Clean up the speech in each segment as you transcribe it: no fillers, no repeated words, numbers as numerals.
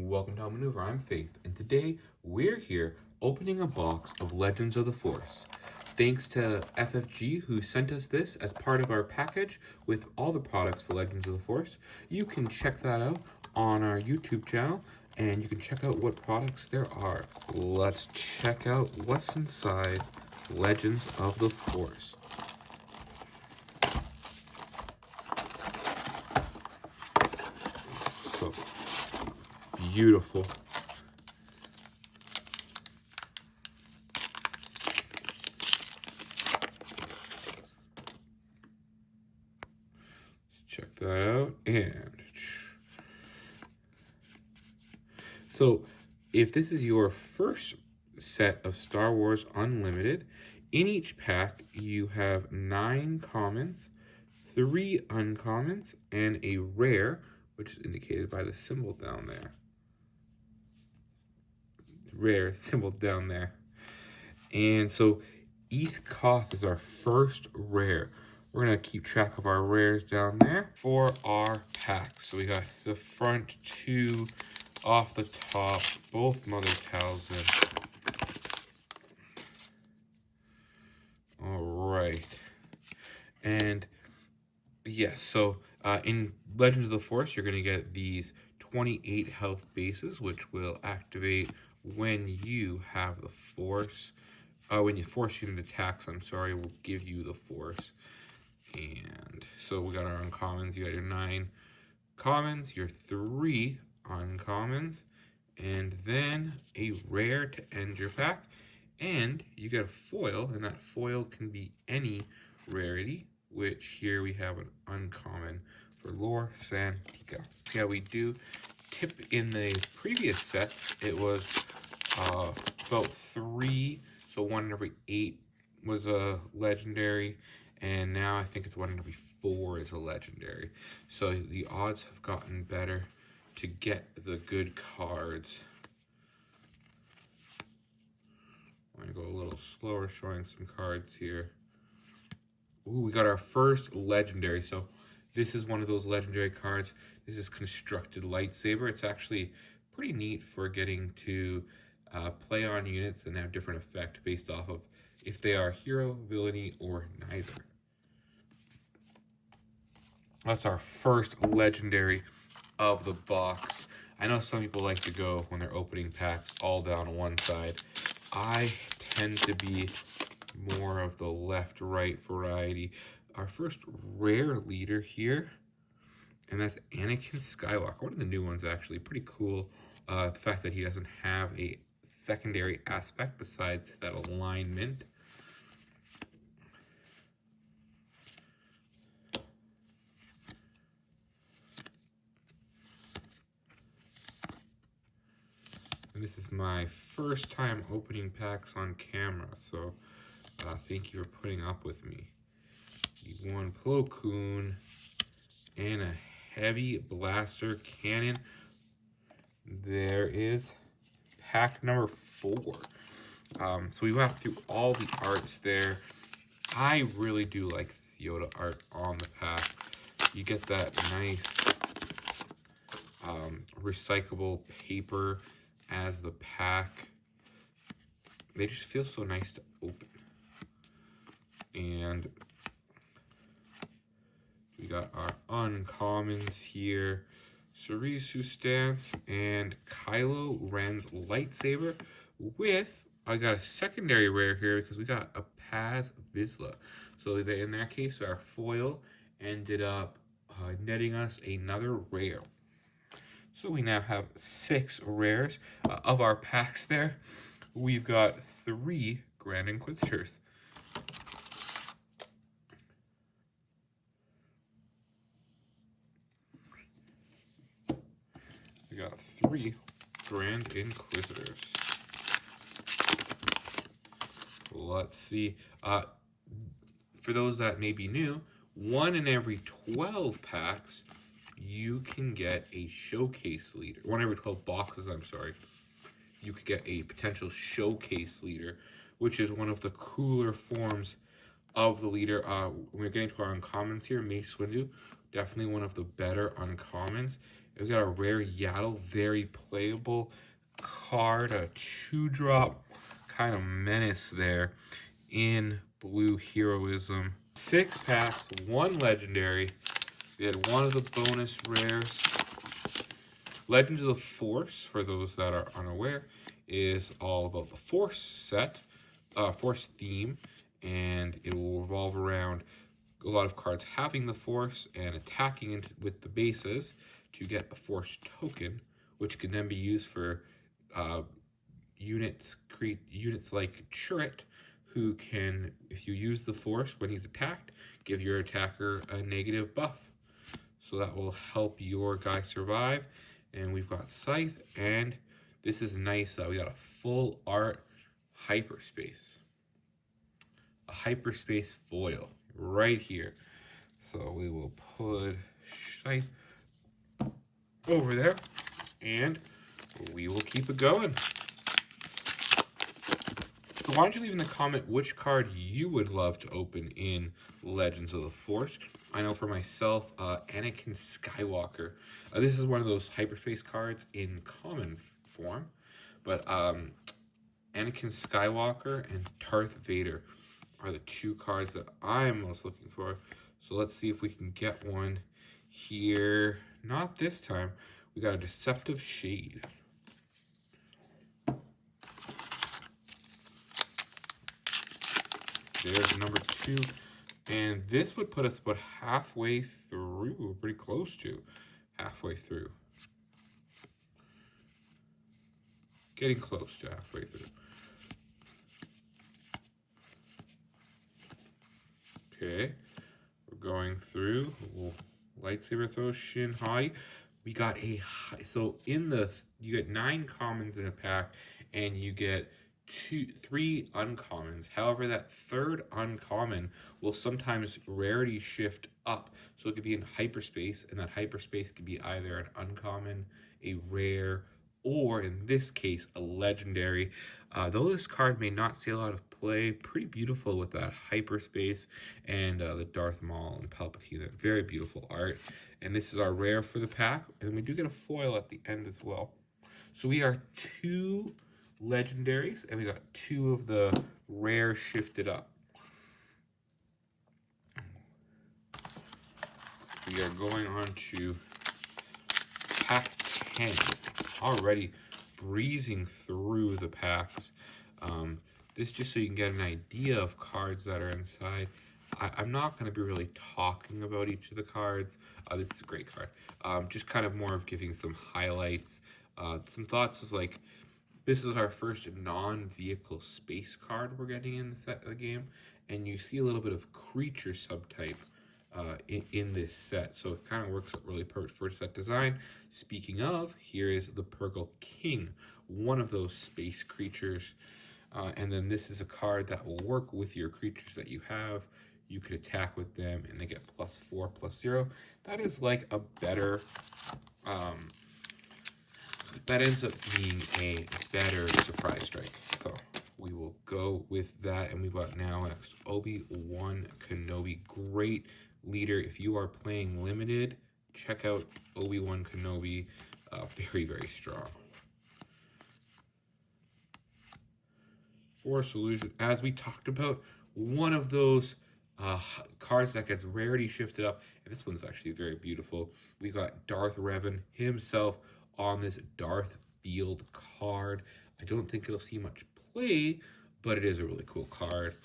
Welcome to How Maneuver. I'm Faith, and today we're here opening a box of Legends of the Force. Thanks to FFG who sent us this as part of our package with all the products for Legends of the Force. You can check that out on our YouTube channel, and you can check out what products there are. Let's check out what's inside Legends of the Force. So beautiful. Check that out. And so if this is your first set of Star Wars Unlimited, in each pack you have 9 commons, 3 uncommons, and a rare, which is indicated by the symbol down there. Rare symbol down there. And so Eth Koth is our first rare. We're going to keep track of our rares down there for our packs. So we got the front 2 off the top, both Mother Talzin. All right. And yes, so in Legends of the Force, you're going to get these 28 health bases, which will activate when you have the Force. When you force unit attacks, will give you the Force. And so we got our uncommons. You got your 9 commons, your 3 uncommons, and then a rare to end your pack. And you get a foil, and that foil can be any rarity, which here we have an uncommon for Lore Santika. Yeah, we do tip in the previous sets. It was about 3, so 1 in every 8 was a legendary, and now I think it's 1 in every 4 is a legendary. So the odds have gotten better to get the good cards. I'm going to go a little slower showing some cards here. Ooh, we got our first legendary. So this is one of those legendary cards. This is Constructed Lightsaber. It's actually pretty neat for getting to play on units and have different effect based off of if they are hero, villainy, or neither. That's our first legendary of the box. I know some people like to go, when they're opening packs, all down one side. I tend to be more of the left-right variety. Our first rare leader here, and that's Anakin Skywalker. One of the new ones, actually. Pretty cool. The fact that he doesn't have a secondary aspect besides that alignment. And this is my first time opening packs on camera, so thank you for putting up with me. One Plo Koon and a heavy blaster cannon. There is pack number 4. So we went through all the arts there. I really do like this Yoda art on the pack. You get that nice recyclable paper as the pack. They just feel so nice to open. And we got our uncommons here. Ceresu Stance and Kylo Ren's lightsaber with, I got a secondary rare here because we got a Paz Vizsla. So they, in that case, our foil ended up netting us another rare. So we now have 6 rares of our packs there. We've got 3 Grand Inquisitors. We got 3 Grand Inquisitors. Let's see. For those that may be new, 1 in every 12 packs, you can get a showcase leader. 1 every 12 boxes, you could get a potential showcase leader, which is one of the cooler forms of the leader. We're getting to our uncommons here. Mace Windu, definitely one of the better uncommons. We got a rare Yaddle, very playable card, a 2-drop kind of menace there in blue heroism. 6 packs, 1 legendary. We had one of the bonus rares. Legends of the Force, for those that are unaware, is all about the Force set, Force theme, and it will revolve around a lot of cards having the Force and attacking with the bases to get a Force token, which can then be used for units like Chirrut, who can, if you use the Force when he's attacked, give your attacker a negative buff. So that will help your guy survive. And we've got Scythe, and this is nice. We got a full art hyperspace. A hyperspace foil right here. So we will put Scythe over there, and we will keep it going. So why don't you leave in the comment which card you would love to open in Legends of the Force. I know for myself, Anakin Skywalker. This is one of those hyperspace cards in common form, but Anakin Skywalker and Darth Vader are the 2 cards that I'm most looking for. So let's see if we can get one here. Not this time. We got a Deceptive Shade. There's number 2. And this would put us about halfway through. We're pretty close to halfway through. Getting close to halfway through. Okay. We're going through. We'll lightsaber throw, Shin High. We got a high. So in the, you get 9 commons in a pack, and you get 3 uncommons. However, that 3rd uncommon will sometimes rarity shift up. So it could be in hyperspace, and that hyperspace could be either an uncommon, a rare, or in this case, a legendary. Though this card may not see a lot of play, pretty beautiful with that hyperspace and the Darth Maul and Palpatine. Very beautiful art. And this is our rare for the pack. And we do get a foil at the end as well. So we are 2 legendaries, and we got 2 of the rare shifted up. We are going on to pack 10. Already breezing through the packs. This just so you can get an idea of cards that are inside. I'm not going to be really talking about each of the cards. This is a great card. Just kind of more of giving some highlights. Some thoughts of like, this is our first non-vehicle space card we're getting in the set of the game, and you see a little bit of creature subtype in this set, so it kind of works really perfect for set design. Speaking of, here is the Purrgil King, one of those space creatures, and then this is a card that will work with your creatures that you have. You could attack with them, and they get +4/+0. That is like a better... that ends up being a better surprise strike. So we will go with that. And we've got now next Obi-Wan Kenobi. Great leader. If you are playing limited, check out Obi-Wan Kenobi. Very, very strong. Force Illusion, as we talked about, one of those cards that gets rarity shifted up. And this one's actually very beautiful. We got Darth Revan himself on this Darth Field card. I don't think it'll see much play, but it is a really cool card.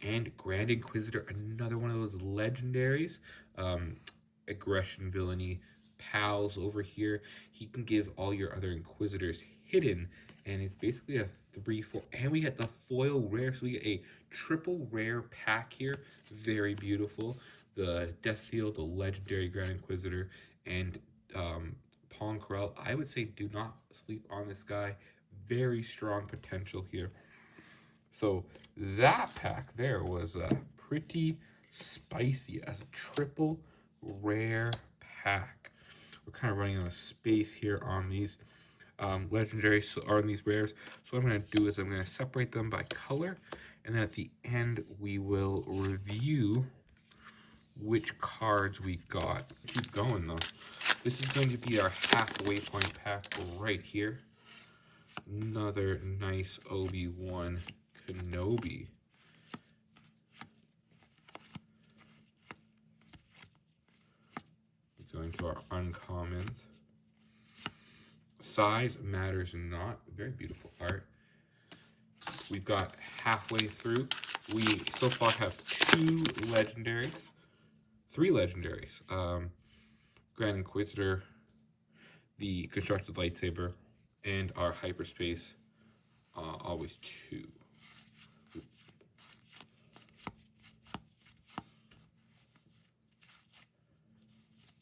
And Grand Inquisitor, another one of those legendaries. Aggression, Villainy, Pals over here. He can give all your other Inquisitors hidden, and it's basically a 3/4. And we get the foil rare, so we get a triple rare pack here. Very beautiful. The Death Field, the legendary Grand Inquisitor, and Pong Corral. I would say do not sleep on this guy. Very strong potential here. So that pack there was pretty spicy as a triple rare pack. We're kind of running out of space here on these legendaries, or on these rares. So what I'm going to do is I'm going to separate them by color, and then at the end we will review which cards we got. Keep going though. This is going to be our halfway point pack right here. Another nice Obi-Wan Kenobi. Going to our uncommons. Size matters not. Very beautiful art. We've got halfway through. We so far have three legendaries. Grand Inquisitor, the constructed lightsaber, and our hyperspace. Always two.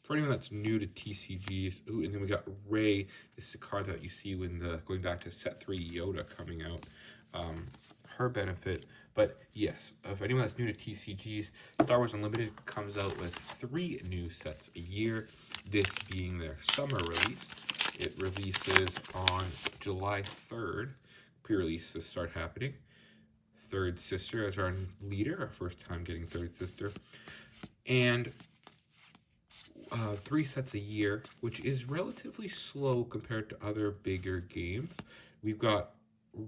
For anyone that's new to TCGs, ooh, and then we got Rey. This is a card that you see when going back to set 3 Yoda coming out. Her benefit, but yes, if anyone that's new to TCGs, Star Wars Unlimited comes out with 3 new sets a year. This being their summer release. It releases on July 3rd. Pre-releases start happening. Third Sister as our leader, our first time getting Third Sister, and 3 sets a year, which is relatively slow compared to other bigger games. We've got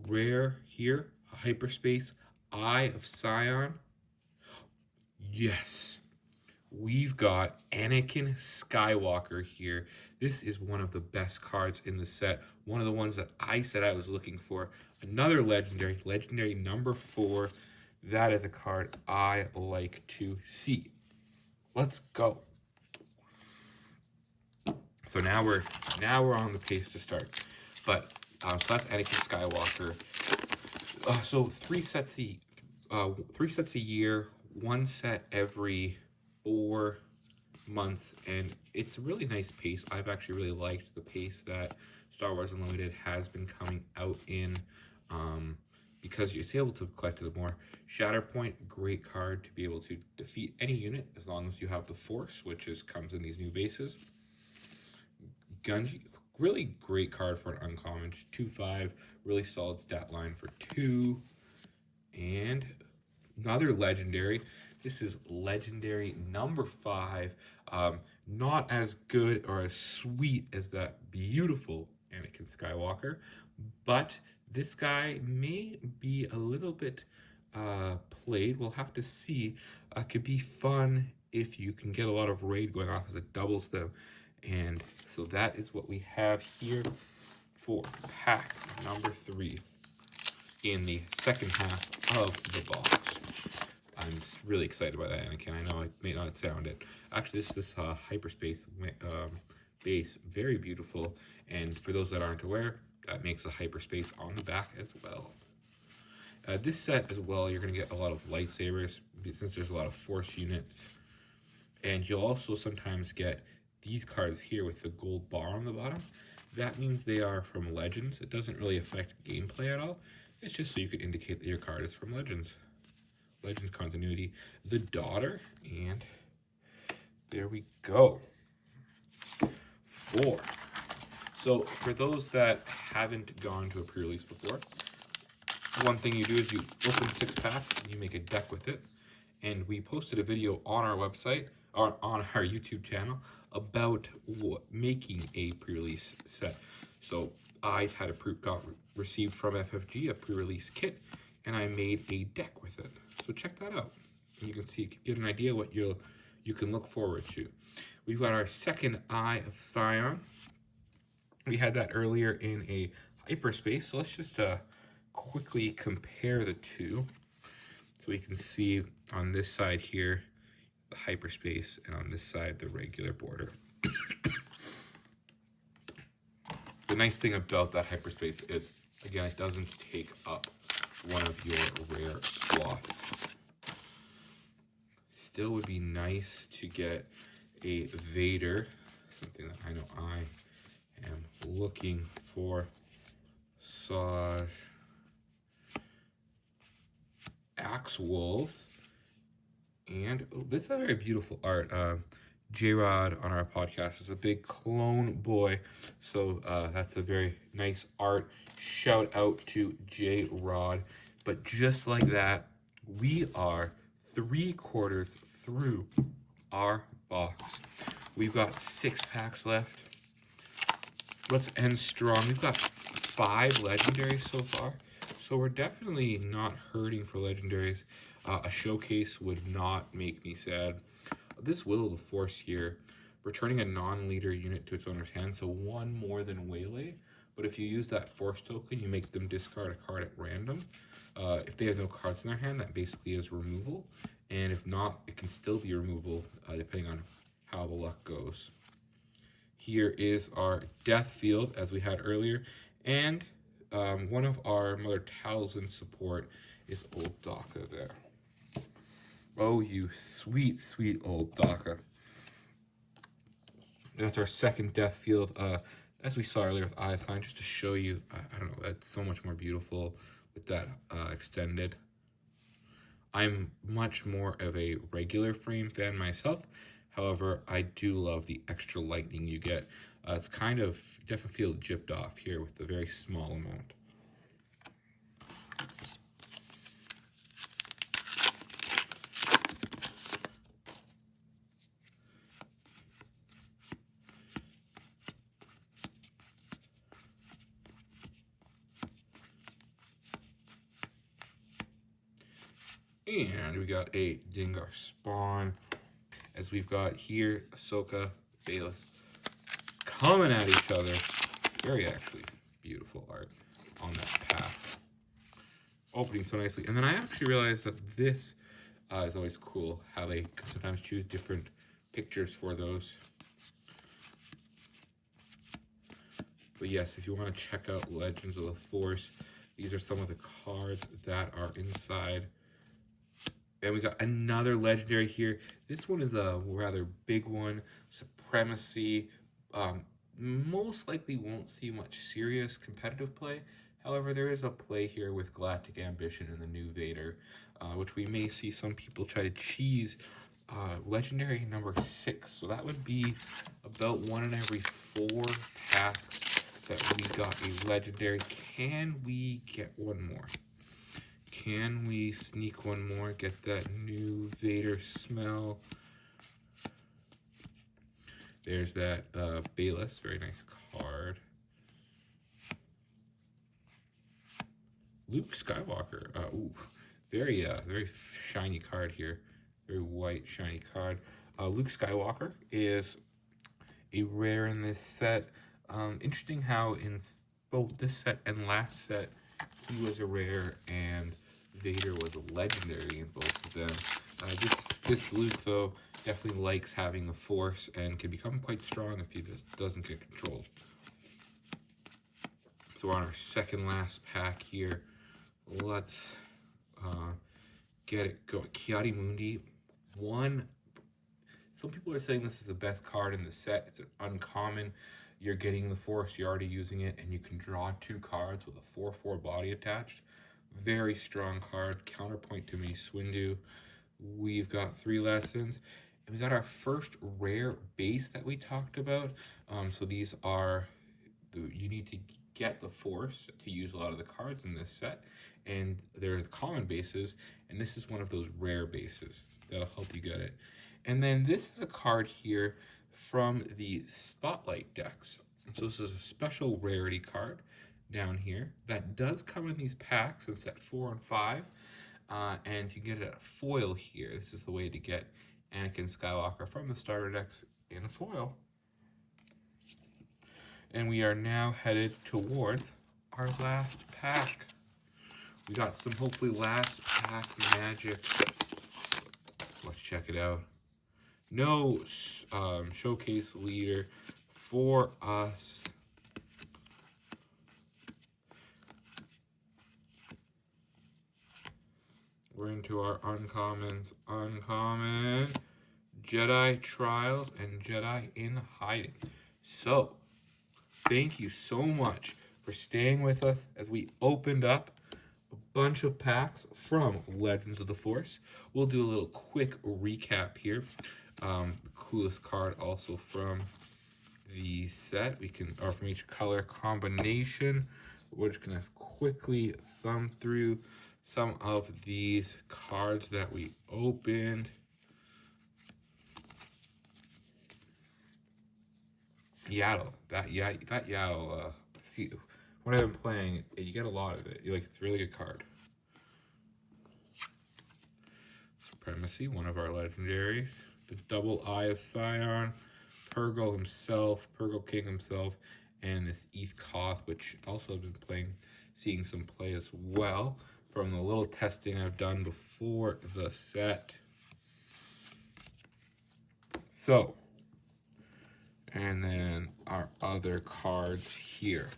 rare here, hyperspace, Eye of Sion. Yes, we've got Anakin Skywalker here. This is one of the best cards in the set. One of the ones that I said I was looking for. Another legendary number 4. That is a card I like to see. Let's go. So now we're on the pace to start. But so that's Anakin Skywalker. So 3 sets a year, 1 set every 4 months, and it's a really nice pace. I've actually really liked the pace that Star Wars Unlimited has been coming out in, because you're able to collect it more. Shatterpoint, great card to be able to defeat any unit as long as you have the Force, which comes in these new bases. Gunji, really great card for an uncommon. 2/5, really solid stat line for 2. And another legendary. This is legendary number 5. Not as good or as sweet as that beautiful Anakin Skywalker, but this guy may be a little bit played. We'll have to see. Could be fun if you can get a lot of raid going off as it doubles them. And so that is what we have here for pack number 3 in the second half of the box. I'm just really excited by that, Anakin. I know it may not sound it. Actually, this hyperspace base, very beautiful. And for those that aren't aware, that makes a hyperspace on the back as well. This set as well, you're going to get a lot of lightsabers since there's a lot of Force units. And you'll also sometimes get these cards here with the gold bar on the bottom. That means they are from Legends. It doesn't really affect gameplay at all. It's just so you could indicate that your card is from Legends. Legends continuity. The Daughter, and there we go. 4. So for those that haven't gone to a pre-release before, one thing you do is you open 6 packs and you make a deck with it. And we posted a video on our website, or on our YouTube channel, about making a pre-release set. So I had received from FFG a pre-release kit, and I made a deck with it. So check that out. You can see, get an idea what you can look forward to. We've got our second Eye of Sion. We had that earlier in a hyperspace. So let's just quickly compare the two. So we can see on this side here, the hyperspace, and on this side, the regular border. The nice thing about that hyperspace is, again, it doesn't take up one of your rare slots. Still would be nice to get a Vader, something that I know I am looking for. Saj, Axe Wolves, and this is a very beautiful art. J-Rod on our podcast is a big clone boy, so that's a very nice art. Shout out to J-Rod. But just like that, we are 3/4 through our box. We've got 6 packs left. Let's end strong. We've got 5 legendaries so far. So we're definitely not hurting for legendaries. A showcase would not make me sad. This Will of the Force here, returning a non-leader unit to its owner's hand, so 1 more than Waylay. But if you use that Force token, you make them discard a card at random. If they have no cards in their hand, that basically is removal. And if not, it can still be removal, depending on how the luck goes. Here is our Death Field, as we had earlier. And one of our Mother Talzin support is Old Daka there. Oh, you sweet, sweet old Daka. That's our second Death Field. As we saw earlier with Eye Sign, just to show you, I don't know, that's so much more beautiful with that extended. I'm much more of a regular frame fan myself. However, I do love the extra lightning you get. It's kind of, you definitely feel gypped off here with a very small amount. And we got a Dengar spawn. As we've got here, Ahsoka, Bayless coming at each other. Very actually beautiful art on that path. Opening so nicely. And then I actually realized that this is always cool, how they can sometimes choose different pictures for those. But yes, if you want to check out Legends of the Force, these are some of the cards that are inside. And we got another legendary here. This one is a rather big one. Supremacy. Most likely won't see much serious competitive play. However, there is a play here with Galactic Ambition and the new Vader, which we may see some people try to cheese. Legendary number 6. So that would be about 1 in every 4 packs that we got a legendary. Can we get one more? Can we sneak one more? Get that new Vader smell. There's that Bayless, very nice card. Luke Skywalker, ooh, very shiny card here. Very white, shiny card. Luke Skywalker is a rare in this set. Interesting how in both this set and last set, he was a rare and Vader was a legendary in both of them. This Luke, though, definitely likes having the Force and can become quite strong if he just doesn't get controlled. So we're on our second last pack here. Let's get it going. Kiadi Mundi, one. Some people are saying this is the best card in the set. It's an uncommon. You're getting the Force, you're already using it, and you can draw 2 cards with a 4/4 body attached. Very strong card. Counterpoint to Mace Windu. We've got 3 lessons. And we got our first rare base that we talked about. So these are, you need to get the Force to use a lot of the cards in this set. And they're common bases. And this is one of those rare bases that'll help you get it. And then this is a card here from the Spotlight decks. So this is a special rarity card down here that does come in these packs in set 4 and 5. And you can get it at a foil here. This is the way to get Anakin Skywalker from the starter decks in a foil. And we are now headed towards our last pack. We got some hopefully last pack magic. Let's check it out. No showcase leader for us. We're into our uncommons. Uncommon, Jedi Trials, and Jedi in Hiding. So, thank you so much for staying with us as we opened up a bunch of packs from Legends of the Force. We'll do a little quick recap here. The coolest card also from the set. We can, or from each color combination. We're just gonna quickly thumb through some of these cards that we opened. Yaddle. That Yaddle. See, when I've been playing, you get a lot of it. It's a really good card. Supremacy, one of our legendaries. The double Eye of Scion, Purgle himself, Purgle King himself, and this Eth Koth, which also have been seeing some play as well from the little testing I've done before the set. So, and then our other cards here.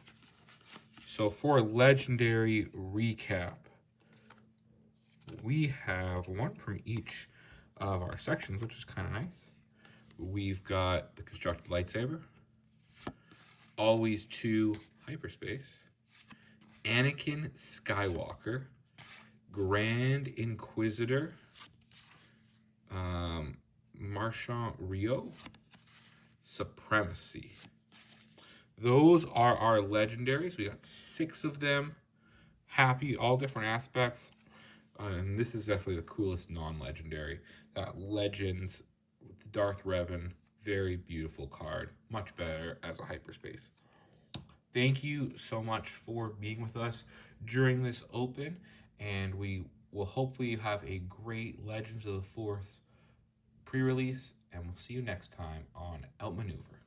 So for legendary recap, we have one from each of our sections, which is kind of nice. We've got the constructed lightsaber, always 2 hyperspace, Anakin Skywalker, Grand Inquisitor, Marchand Rio, Supremacy. Those are our legendaries. We got 6 of them. Happy, all different aspects. And this is definitely the coolest non-legendary. Legends with Darth Revan. Very beautiful card. Much better as a hyperspace. Thank you so much for being with us during this open. And we will hopefully have a great Legends of the Force pre-release. And we'll see you next time on Outmaneuver.